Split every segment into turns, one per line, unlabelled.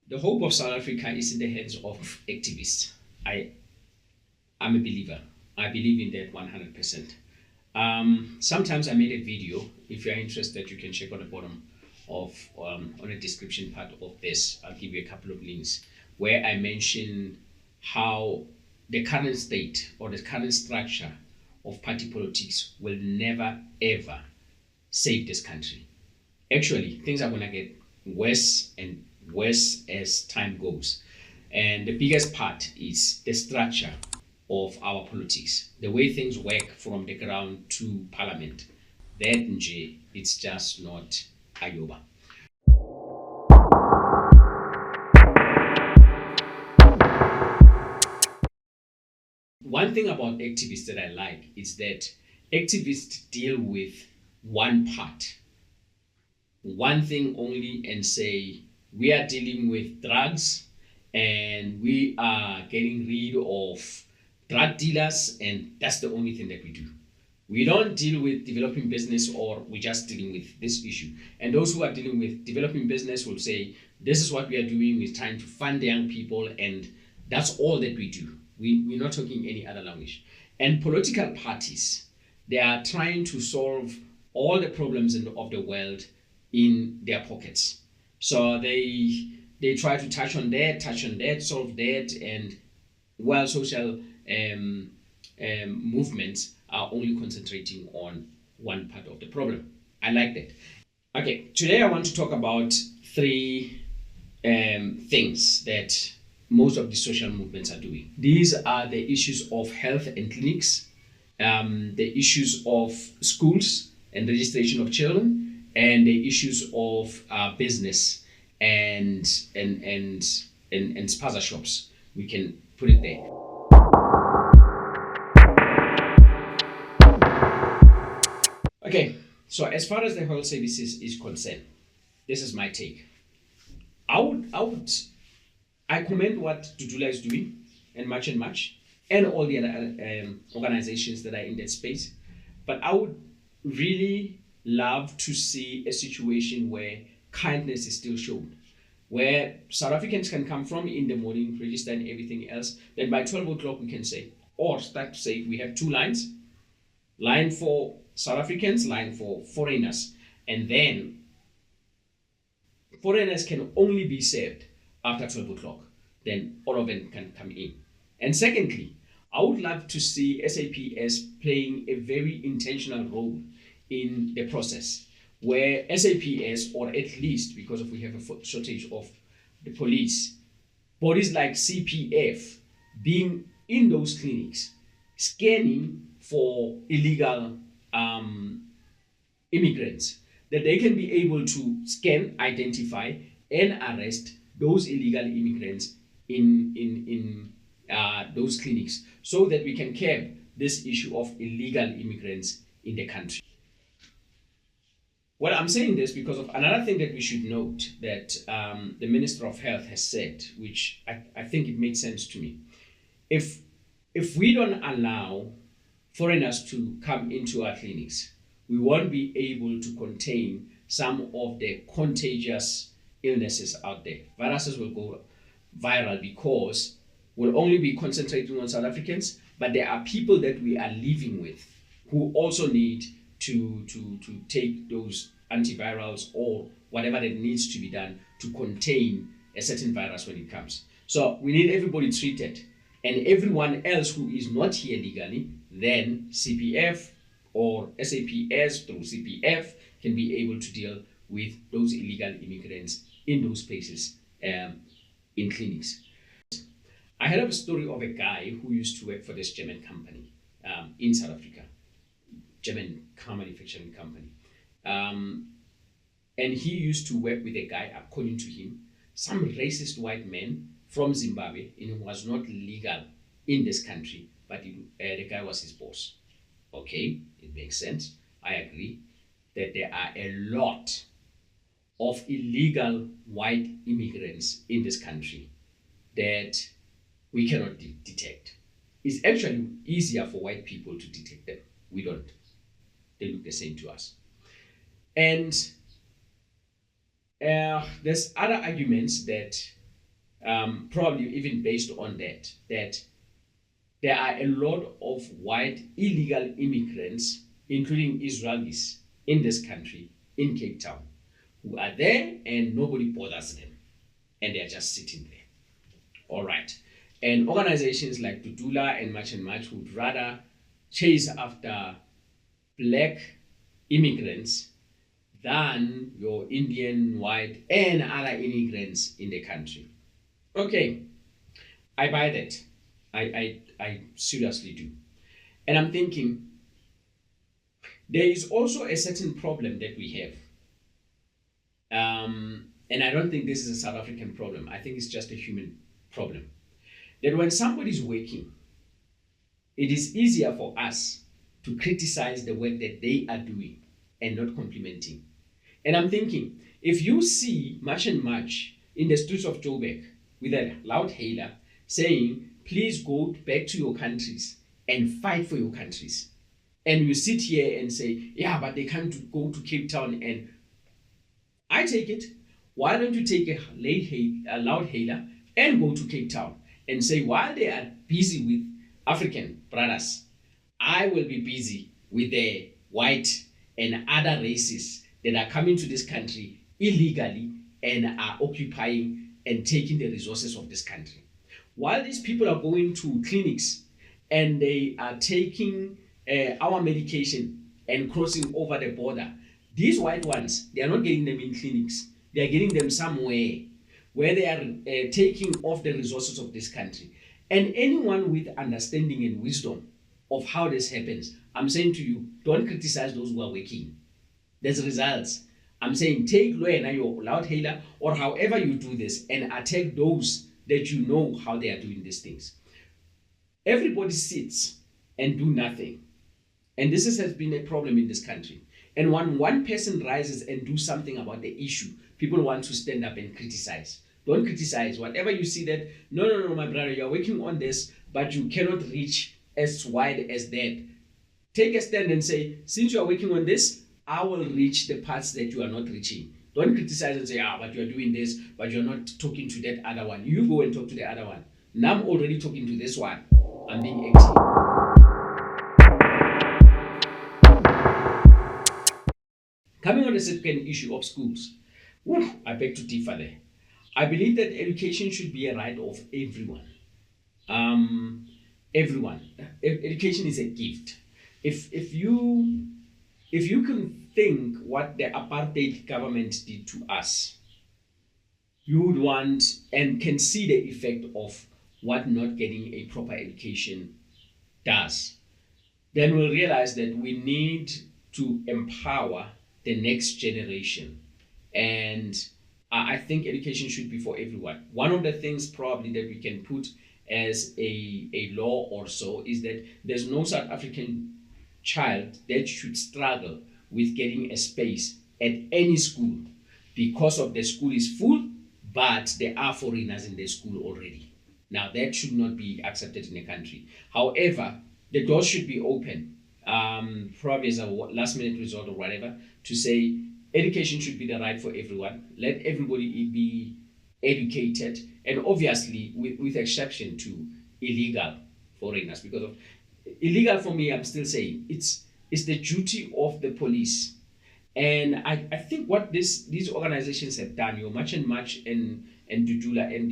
The hope of South Africa is in the hands of activists. I am a believer. I believe in that 100%. Sometimes I made a video. If you're interested, you can check on the bottom of on the description part of this. I'll give you a couple of links where I mention how the current state or the current structure of party politics will never ever save this country. Actually, things are going to get worse and worse as time goes. And the biggest part is the structure of our politics, the way things work from the ground to parliament. That nje, it's just not Ayoba. One thing about activists that I like is that activists deal with one part, one thing only, and say, we are dealing with drugs and we are getting rid of drug dealers, and that's the only thing that we do. We don't deal with developing business, or we're just dealing with this issue. And those who are dealing with developing business will say, this is what we are doing, we're trying to fund the young people, and that's all that we do. We're not talking any other language. And political parties, they are trying to solve all the problems of the world in their pockets. So they try to touch on that, solve that, and while social movements are only concentrating on one part of the problem. I like that. Okay, today I want to talk about three things that most of the social movements are doing. These are the issues of health and clinics, the issues of schools and registration of children, and the issues of business and spaza shops. We can put it there. Okay, so as far as the health services is concerned, this is my take. I commend what Dudula is doing, and much, and all the other organizations that are in that space. But I would really love to see a situation where kindness is still shown, where South Africans can come from in the morning, register and everything else. Then by 12 o'clock we can say, or start to say, we have two lines, line for South Africans, line for foreigners. And then foreigners can only be served after 12 o'clock. Then all of them can come in. And secondly, I would love to see SAPS playing a very intentional role in the process, where SAPS, or at least because we have a shortage of the police, bodies like CPF being in those clinics, scanning for illegal immigrants, that they can be able to scan, identify, and arrest those illegal immigrants in those clinics, so that we can curb this issue of illegal immigrants in the country. Well, I'm saying this because of another thing that we should note that the Minister of Health has said, which I think it makes sense to me. If we don't allow foreigners to come into our clinics, we won't be able to contain some of the contagious illnesses out there. Viruses will go viral because we'll only be concentrating on South Africans, but there are people that we are living with who also need to take those antivirals or whatever that needs to be done to contain a certain virus when it comes. So we need everybody treated, and everyone else who is not here legally, then CPF or SAPS through CPF can be able to deal with those illegal immigrants in those places in clinics. I heard of a story of a guy who used to work for this German company in South Africa, German car manufacturing company. And he used to work with a guy, according to him, some racist white man from Zimbabwe, and who was not legal in this country, but the guy was his boss. Okay, it makes sense. I agree that there are a lot of illegal white immigrants in this country that we cannot detect. It's actually easier for white people to detect them. We don't. They look the same to us. And there's other arguments that probably even based on that there are a lot of white illegal immigrants, including Israelis, in this country, in Cape Town, who are there and nobody bothers them, and they're just sitting there. All right. And organizations like Dudula and Much would rather chase after black immigrants than your Indian, white, and other immigrants in the country. Okay, I buy that. I seriously do. And I'm thinking, there is also a certain problem that we have. And I don't think this is a South African problem. I think it's just a human problem. That when somebody's working, it is easier for us to criticize the work that they are doing and not complimenting. And I'm thinking, if you see Much in the streets of Joburg with a loud hailer saying, please go back to your countries and fight for your countries. And you sit here and say, yeah, but they can't go to Cape Town. And I take it, why don't you take a loud hailer and go to Cape Town and say, while they are busy with African brothers, I will be busy with the white and other races that are coming to this country illegally and are occupying and taking the resources of this country. While these people are going to clinics and they are taking our medication and crossing over the border, these white ones, they are not getting them in clinics. They are getting them somewhere where they are taking off the resources of this country. And anyone with understanding and wisdom of how this happens, I'm saying to you, don't criticize those who are working. There's results. I'm saying take Loena, your loud hailer, or however you do this, and attack those that you know how they are doing these things. Everybody sits and do nothing. And this has been a problem in this country. And when one person rises and do something about the issue, people want to stand up and criticize. Don't criticize. Whatever you see that, no, my brother, you're working on this, but you cannot reach as wide as that. Take a stand and say, since you are working on this, I will reach the parts that you are not reaching. Don't criticize and say, but you're doing this, but you're not talking to that other one. You go and talk to the other one. Now I'm already talking to this one. I'm being active. Coming on the second issue of schools, I beg to differ there. I believe that education should be a right of everyone. Everyone. Education is a gift. If you can think what the apartheid government did to us, you would want and can see the effect of what not getting a proper education does. Then we'll realize that we need to empower the next generation. And I think education should be for everyone. One of the things probably that we can put as a law or so is that there's no South African child that should struggle with getting a space at any school because of the school is full, but there are foreigners in the school already. Now that should not be accepted in a country. However, the doors should be open, probably as a last minute resort or whatever, to say education should be the right for everyone. Let everybody be educated, and obviously with exception to illegal foreigners, because of illegal, for me, I'm still saying it's the duty of the police. And I think what these organizations have done, your Much and Dudula and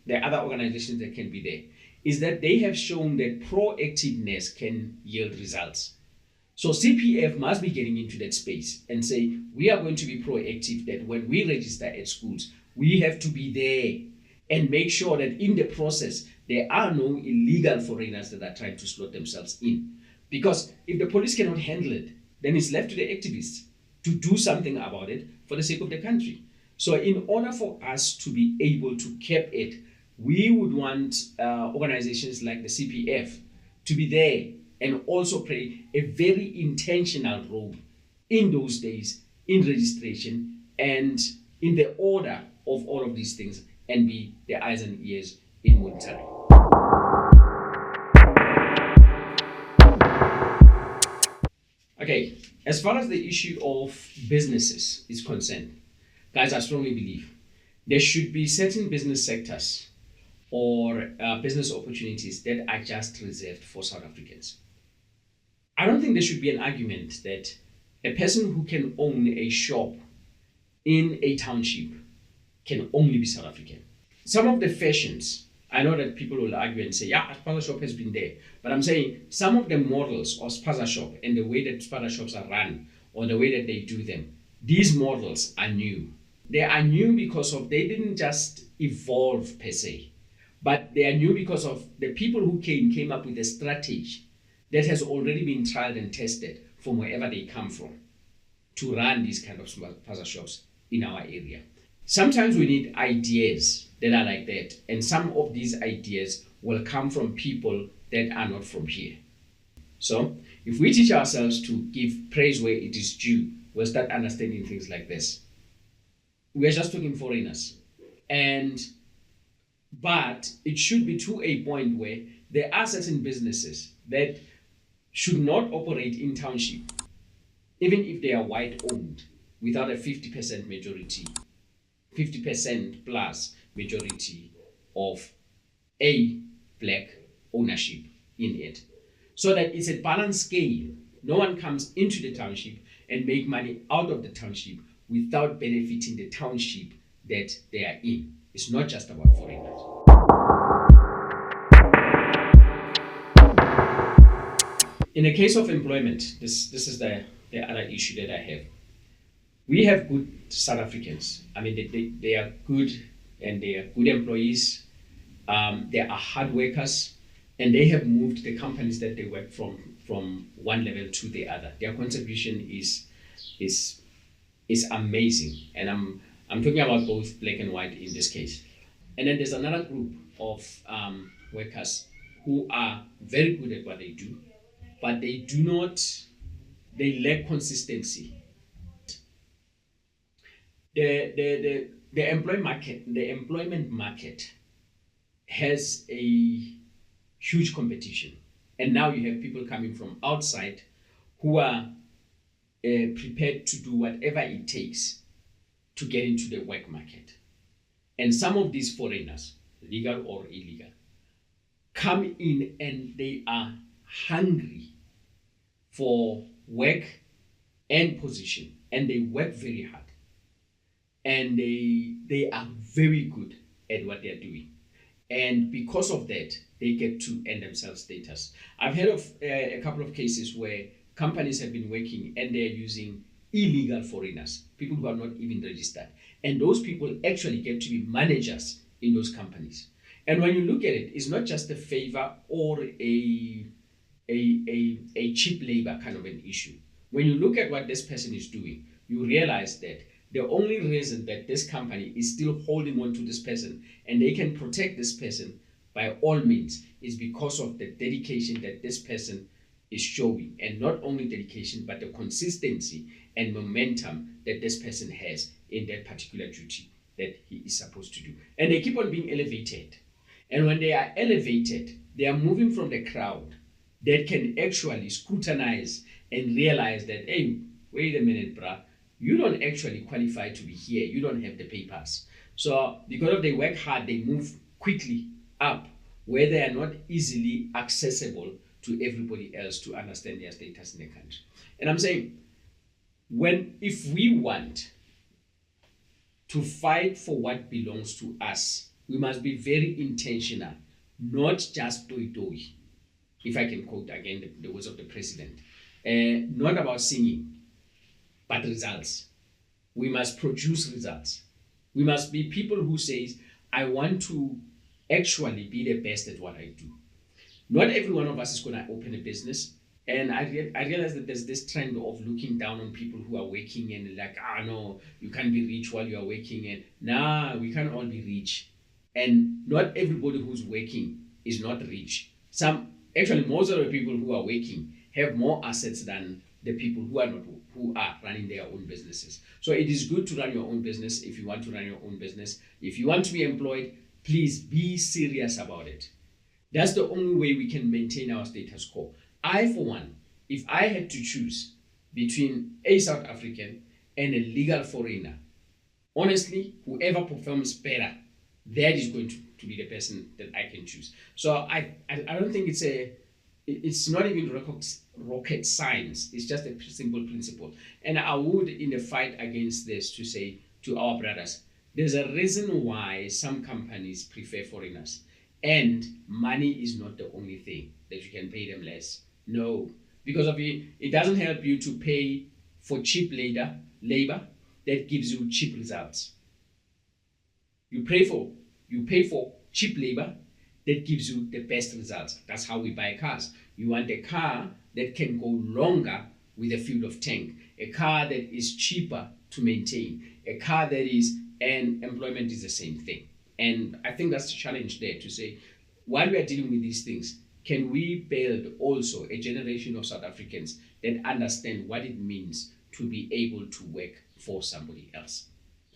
the other organizations that can be there, is that they have shown that proactiveness can yield results. So CPF must be getting into that space and say, we are going to be proactive, that when we register at schools, we have to be there and make sure that in the process, there are no illegal foreigners that are trying to slot themselves in. Because if the police cannot handle it, then it's left to the activists to do something about it for the sake of the country. So in order for us to be able to cap it, we would want organizations like the CPF to be there and also play a very intentional role in those days in registration and in the order of all of these things, and be the eyes and ears in monitoring. Okay, as far as the issue of businesses is concerned, guys, I strongly believe There should be certain business sectors or business opportunities that are just reserved for South Africans. I don't think there should be an argument that a person who can own a shop in a township can only be South African. Some of the fashions, I know that people will argue and say, yeah, Spaza Shop has been there. But I'm saying some of the models of Spaza Shop and the way that Spaza Shops are run or the way that they do them, these models are new. They are new because of they didn't just evolve per se, but they are new because of the people who came up with a strategy that has already been tried and tested from wherever they come from to run these kind of Spaza shops in our area. Sometimes we need ideas that are like that, and some of these ideas will come from people that are not from here. So if we teach ourselves to give praise where it is due, we'll start understanding things like this. We're just talking foreigners. But it should be to a point where there are certain businesses that should not operate in township, even if they are white owned, without a 50% majority, 50% plus majority of a black ownership in it. So that it's a balanced scale. No one comes into the township and make money out of the township without benefiting the township that they are in. It's not just about foreigners. In the case of employment, this is the other issue that I have. We have good South Africans. I mean, they are good and they are good employees. They are hard workers, and they have moved the companies that they work from one level to the other. Their contribution is amazing, and I'm talking about both black and white in this case. And then there's another group of workers who are very good at what they do, but they lack consistency. The employment market has a huge competition, and now you have people coming from outside who are prepared to do whatever it takes to get into the work market. And some of these foreigners, legal or illegal, come in and they are hungry for work and position, and they work very hard, and they are very good at what they're doing, and because of that they get to earn themselves status. I've heard of a couple of cases where companies have been working and they're using illegal foreigners, people who are not even registered, and those people actually get to be managers in those companies. And when you look at it, it's not just a favor or a cheap labor kind of an issue. When you look at what this person is doing, you realize that the only reason that this company is still holding on to this person and they can protect this person by all means is because of the dedication that this person is showing, and not only dedication but the consistency and momentum that this person has in that particular duty that he is supposed to do. And they keep on being elevated. And when they are elevated, they are moving from the crowd that can actually scrutinize and realize that, hey, wait a minute, bruh, you don't actually qualify to be here. You don't have the papers. So because of they work hard, they move quickly up where they are not easily accessible to everybody else to understand their status in the country. And I'm saying, if we want to fight for what belongs to us, we must be very intentional, not just toi. If I can quote again the words of the president, not about singing, but results. We must produce results. We must be people who says, I want to actually be the best at what I do. Not every one of us is going to open a business. And I realize that there's this trend of looking down on people who are working and like, no, you can't be rich while you are working. And we can't all be rich. And not everybody who's working is not rich. Most of the people who are working have more assets than the people who are running their own businesses. So it is good to run your own business if you want to run your own business. If you want to be employed, please be serious about it. That's the only way we can maintain our status quo. I, for one, if I had to choose between a South African and a legal foreigner, honestly, whoever performs better, that is going to be the person that I can choose. So I don't think it's not even rocket science. It's just a simple principle. And I would, in the fight against this, to say to our brothers, there's a reason why some companies prefer foreigners. And money is not the only thing that you can pay them less. No, because of it doesn't help you to pay for cheap labor that gives you cheap results. You pay for cheap labor that gives you the best results. That's how we buy cars. You want a car that can go longer with a fuel of tank, a car that is cheaper to maintain, a car that is, and employment is the same thing. And I think that's the challenge there, to say, while we are dealing with these things, can we build also a generation of South Africans that understand what it means to be able to work for somebody else?